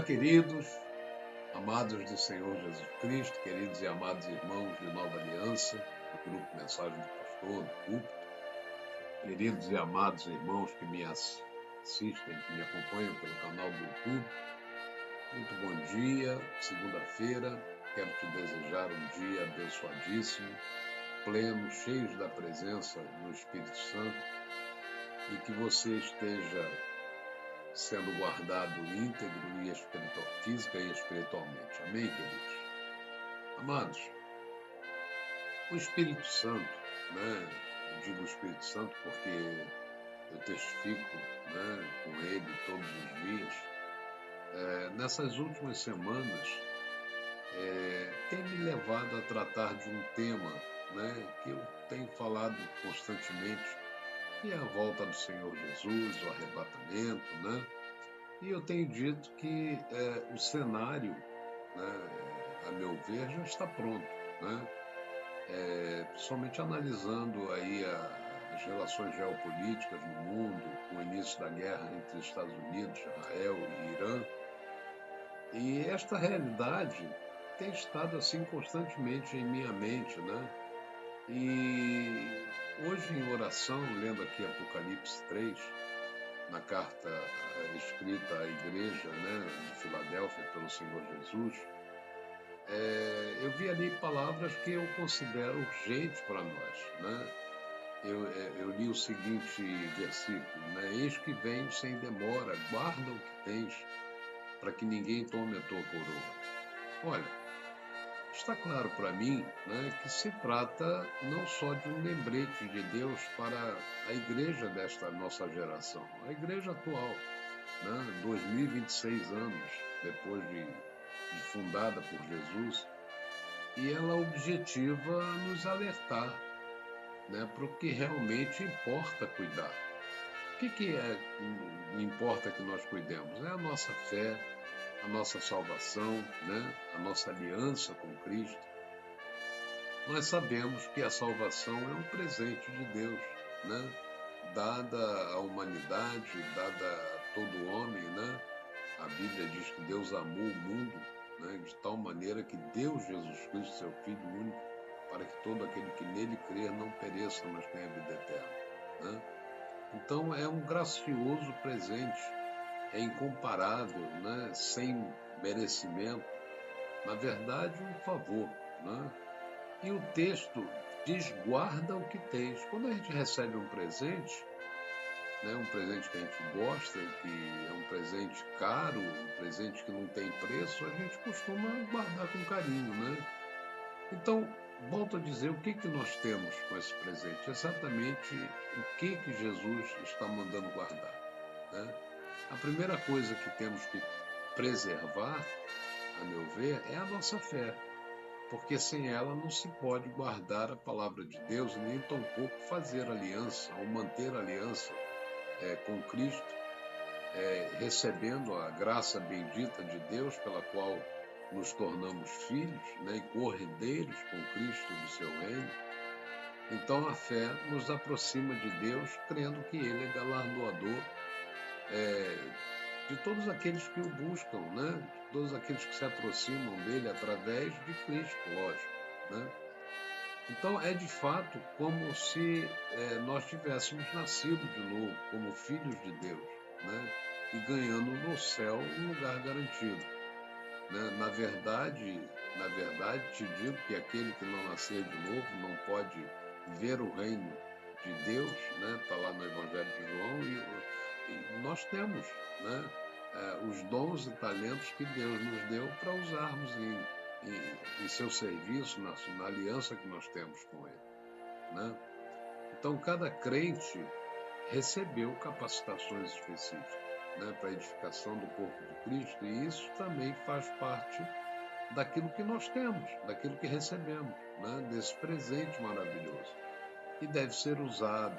Olá, queridos, amados do Senhor Jesus Cristo, queridos e amados irmãos de Nova Aliança, do Grupo Mensagem do Pastor, do Púlpito, queridos e amados irmãos que me assistem, que me acompanham pelo canal do YouTube, muito bom dia, segunda-feira, quero te desejar um dia abençoadíssimo, pleno, cheio da presença do Espírito Santo e que você esteja sendo guardado íntegro e física e espiritualmente. Amém, queridos? Amados, o Espírito Santo, eu digo Espírito Santo porque eu testifico, com ele todos os dias. Nessas últimas semanas, tem me levado a tratar de um tema, que eu tenho falado constantemente, que é a volta do Senhor Jesus, o arrebatamento, E eu tenho dito que o cenário, a meu ver, já está pronto, principalmente analisando aí as relações geopolíticas no mundo, com o início da guerra entre Estados Unidos, Israel e Irã. E esta realidade tem estado assim constantemente em minha mente, E hoje em oração, lendo aqui Apocalipse 3, na carta escrita à igreja, de Filadélfia pelo Senhor Jesus, eu vi ali palavras que eu considero urgentes para nós, Eu li o seguinte versículo, Eis que venho sem demora, guarda o que tens, para que ninguém tome a tua coroa. Olha, está claro para mim, que se trata não só de um lembrete de Deus para a igreja desta nossa geração, a igreja atual, 2026 anos depois de fundada por Jesus, e ela objetiva nos alertar, para o que realmente importa cuidar. O que importa que nós cuidemos? É a nossa fé, a nossa salvação, a nossa aliança com Cristo. Nós sabemos que a salvação é um presente de Deus, dada à humanidade, dada a todo homem, A Bíblia diz que Deus amou o mundo, de tal maneira que deu Jesus Cristo, seu Filho único, para que todo aquele que nele crer não pereça, mas tenha vida eterna. Então é um gracioso presente, é incomparável, sem merecimento, na verdade um favor. E o texto diz: guarda o que tens. Quando a gente recebe um presente que a gente gosta, que é um presente caro, um presente que não tem preço, a gente costuma guardar com carinho, Então, volto a dizer, o que nós temos com esse presente? Exatamente o que Jesus está mandando guardar, A primeira coisa que temos que preservar, a meu ver, é a nossa fé, porque sem ela não se pode guardar a palavra de Deus, nem tampouco fazer aliança ou manter aliança com Cristo, recebendo a graça bendita de Deus, pela qual nos tornamos filhos, e cordeiros com Cristo do seu reino. Então a fé nos aproxima de Deus, crendo que Ele é galardoador de todos aqueles que o buscam, de todos aqueles que se aproximam dele através de Cristo, lógico, Então é de fato como se nós tivéssemos nascido de novo, como filhos de Deus, e ganhando no céu um lugar garantido. Na verdade, te digo que aquele que não nascer de novo não pode ver o reino de Deus, está lá no Evangelho de João, e nós temos, os dons e talentos que Deus nos deu para usarmos em seu serviço, na aliança que nós temos com Ele. Então, cada crente recebeu capacitações específicas, para a edificação do corpo de Cristo, e isso também faz parte daquilo que nós temos, daquilo que recebemos, desse presente maravilhoso. E deve ser usado,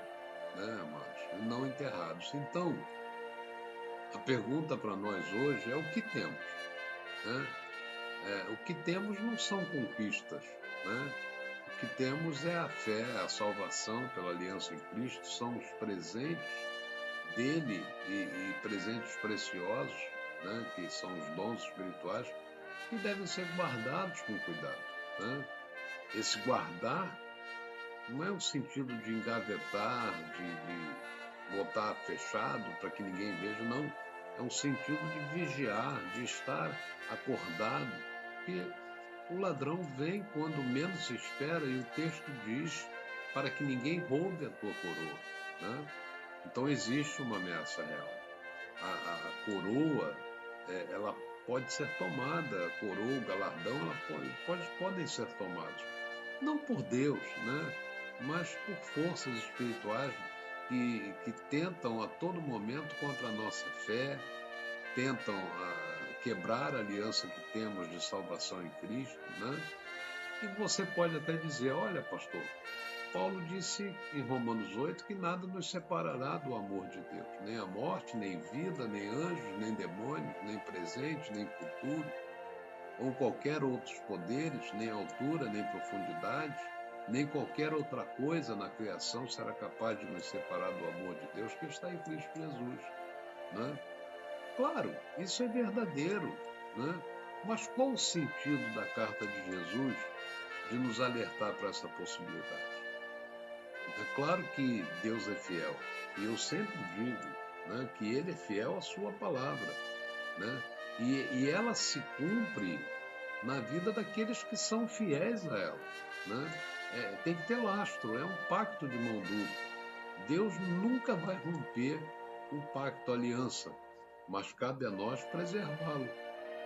amados, e não enterrados. Então, a pergunta para nós hoje é o que temos, o que temos não são conquistas, O que temos é a fé, a salvação pela aliança em Cristo, são os presentes dele e presentes preciosos, né, que são os dons espirituais, que devem ser guardados com cuidado, né? Esse guardar não é o sentido de engavetar, de botar fechado para que ninguém veja, não. É um sentido de vigiar, de estar acordado, porque o ladrão vem quando menos se espera e o texto diz para que ninguém roube a tua coroa, né? Então existe uma ameaça real. A coroa, ela pode ser tomada, a coroa, o galardão, podem ser tomados. Não por Deus, né? Mas por forças espirituais que tentam a todo momento contra a nossa fé, tentam quebrar a aliança que temos de salvação em Cristo, né? E você pode até dizer, olha, pastor, Paulo disse em Romanos 8 que nada nos separará do amor de Deus, nem a morte, nem vida, nem anjos, nem demônios, nem presente, nem futuro, ou qualquer outros poderes, nem altura, nem profundidade, nem qualquer outra coisa na criação será capaz de nos separar do amor de Deus que está em Cristo Jesus, né? Claro, isso é verdadeiro, né? Mas qual o sentido da carta de Jesus de nos alertar para essa possibilidade? É claro que Deus é fiel, e eu sempre digo, né, que Ele é fiel à sua palavra, né? E ela se cumpre na vida daqueles que são fiéis a ela, né? Tem que ter lastro, é um pacto de mão dupla. Deus nunca vai romper o pacto, a aliança, mas cabe a nós preservá-lo,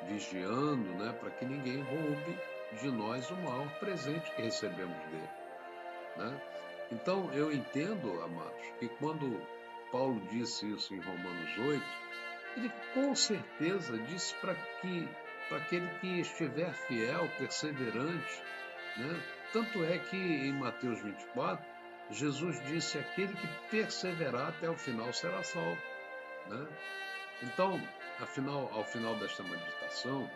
vigiando, né, para que ninguém roube de nós o maior presente que recebemos dele, né? Então, eu entendo, amados, que quando Paulo disse isso em Romanos 8, ele com certeza disse para aquele que estiver fiel, perseverante, né? Tanto é que em Mateus 24, Jesus disse: aquele que perseverar até o final será salvo, né? Então, ao final desta meditação,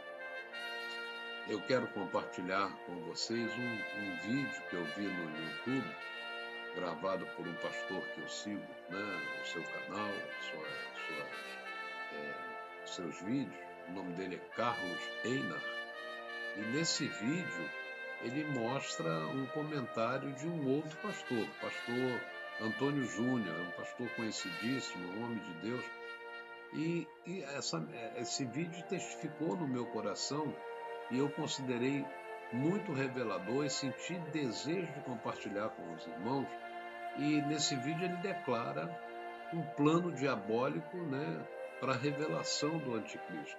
eu quero compartilhar com vocês um vídeo que eu vi no YouTube, gravado por um pastor que eu sigo, né? O seu canal, seus vídeos. O nome dele é Carlos Einar. E nesse vídeo ele mostra um comentário de um outro pastor, pastor Antônio Júnior, um pastor conhecidíssimo, um homem de Deus. Esse vídeo testificou no meu coração e eu considerei muito revelador e senti desejo de compartilhar com os irmãos. E nesse vídeo ele declara um plano diabólico, né, para a revelação do anticristo.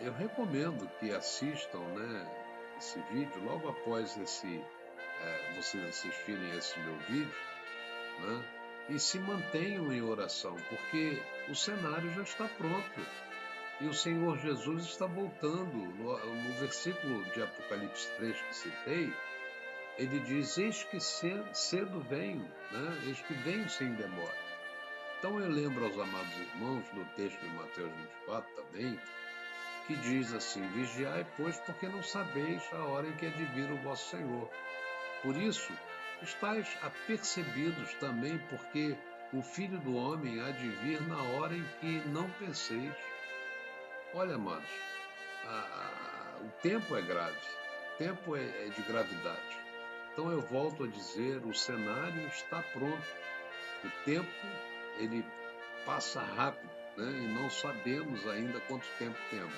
Eu recomendo que assistam, né, esse vídeo logo após vocês assistirem esse meu vídeo, né, e se mantenham em oração, porque o cenário já está pronto e o Senhor Jesus está voltando. No versículo de Apocalipse 3 que citei, ele diz: eis que cedo venho, né, eis que venho sem demora. Então eu lembro aos amados irmãos do texto de Mateus 24 também, que diz assim: vigiai, pois, porque não sabeis a hora em que há de vir o vosso Senhor. Por isso, estáis apercebidos também, porque o Filho do Homem há de vir na hora em que não penseis. Olha, amados, o tempo é grave, o tempo é de gravidade. Então eu volto a dizer, o cenário está pronto, o tempo ele passa rápido, né? E não sabemos ainda quanto tempo temos.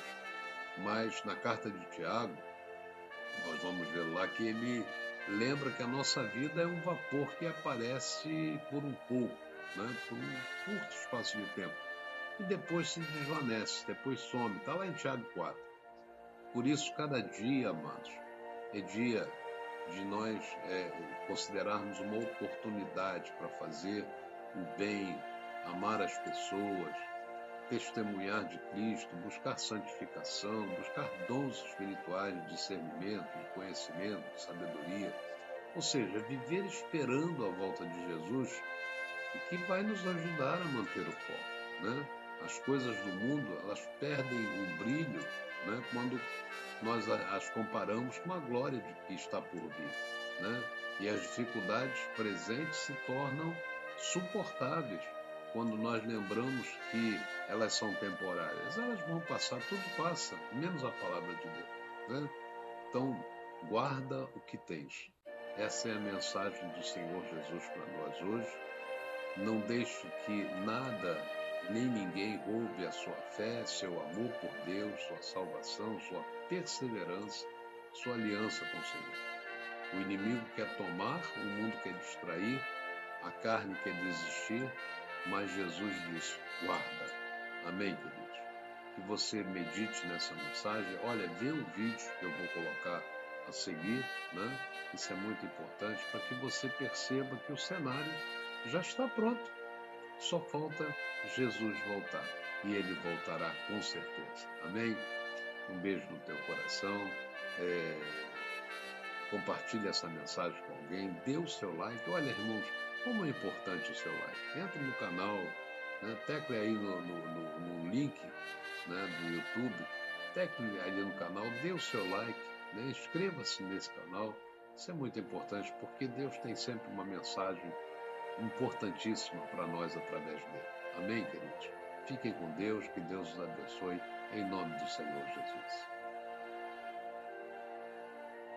Mas na carta de Tiago, nós vamos ver lá que ele lembra que a nossa vida é um vapor que aparece por um pouco, né? Por um curto espaço de tempo. E depois se desvanece, depois some. Está lá em Tiago 4. Por isso, cada dia, amados, é dia de nós considerarmos uma oportunidade para fazer o bem, amar as pessoas, testemunhar de Cristo, buscar santificação, buscar dons espirituais de discernimento, de conhecimento, de sabedoria. Ou seja, viver esperando a volta de Jesus, o que vai nos ajudar a manter o foco, né? As coisas do mundo, elas perdem o brilho, né, quando nós as comparamos com a glória de que está por vir, né? E as dificuldades presentes se tornam suportáveis. quando nós lembramos que elas são temporárias. Elas vão passar, tudo passa, menos a palavra de Deus, né? Então, guarda o que tens. Essa é a mensagem do Senhor Jesus para nós hoje. Não deixe que nada nem ninguém roube a sua fé, seu amor por Deus, sua salvação, sua perseverança, sua aliança com o Senhor. O inimigo quer tomar, o mundo quer distrair, a carne quer desistir, mas Jesus diz: guarda. Amém, queridos? Que você medite nessa mensagem. Olha, vê o vídeo que eu vou colocar a seguir, né? Isso é muito importante para que você perceba que o cenário já está pronto. Só falta Jesus voltar. E ele voltará com certeza. Amém? Um beijo no teu coração. Compartilhe essa mensagem com alguém. Dê o seu like. Olha, irmãos, como é importante o seu like. Entre no canal, né? Tecle aí no link, né, do YouTube. Tecle aí no canal. Dê o seu like. Né? Inscreva-se nesse canal. Isso é muito importante porque Deus tem sempre uma mensagem importantíssima para nós através dele. Amém, queridos? Fiquem com Deus, que Deus os abençoe, em nome do Senhor Jesus.